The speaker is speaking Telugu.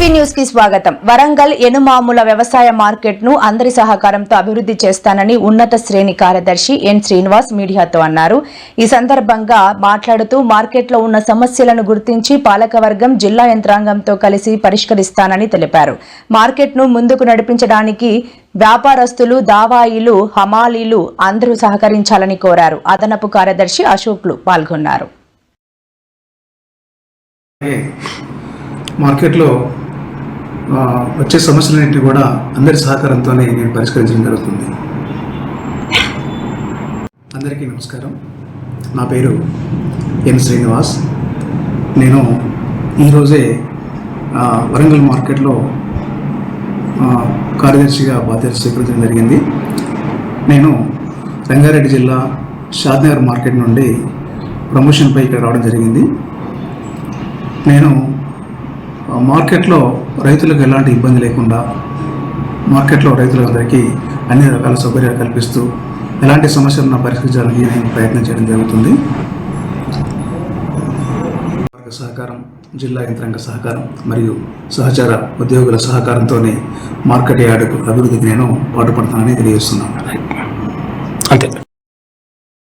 టీవీ న్యూస్ కి స్వాగతం. వరంగల్ ఎనుమాముల వ్యవసాయ మార్కెట్ ను అందరి సహకారంతో అభివృద్ధి చేస్తానని ఉన్నత శ్రేణి కార్యదర్శి ఎన్ శ్రీనివాస్ మీడియాతో అన్నారు. ఈ సందర్భంగా మాట్లాడుతూ మార్కెట్ లో ఉన్న సమస్యలను గుర్తించి పాలకవర్గం జిల్లా యంత్రాంగంతో కలిసి పరిష్కరిస్తానని తెలిపారు. మార్కెట్ ను ముందుకు నడిపించడానికి వ్యాపారస్తులు, దావాయిలు, హమాలీలు అందరూ సహకరించాలని కోరారు. అదనపు కార్యదర్శి అశోక్లు పాల్గొన్నారు. మార్కెట్లో వచ్చే సమస్యలన్నింటినీ కూడా అందరి సహకారంతోనే నేను పరిష్కరించడం జరుగుతుంది. అందరికీ నమస్కారం. నా పేరు ఎన్ శ్రీనివాస్. నేను ఈరోజే వరంగల్ మార్కెట్లో కార్యదర్శిగా బాధ్యత స్వీకరించడం జరిగింది. నేను రంగారెడ్డి జిల్లా షాద్నగర్ మార్కెట్ నుండి ప్రమోషన్పై ఇక్కడ రావడం జరిగింది. నేను మార్కెట్లో రైతులకు ఎలాంటి ఇబ్బంది లేకుండా మార్కెట్లో రైతులందరికీ అన్ని రకాల సౌకర్యాలు కల్పిస్తూ ఎలాంటి సమస్యలను పరిష్కరించడానికి నేను ప్రయత్నం చేయడం జరుగుతుంది. సహకారం, జిల్లా యంత్రాంగ సహకారం మరియు సహచార ఉద్యోగుల సహకారంతోనే మార్కెట్ యార్డుకు అభివృద్ధికి నేను పాటుపడతానని తెలియజేస్తున్నాను. అంతే.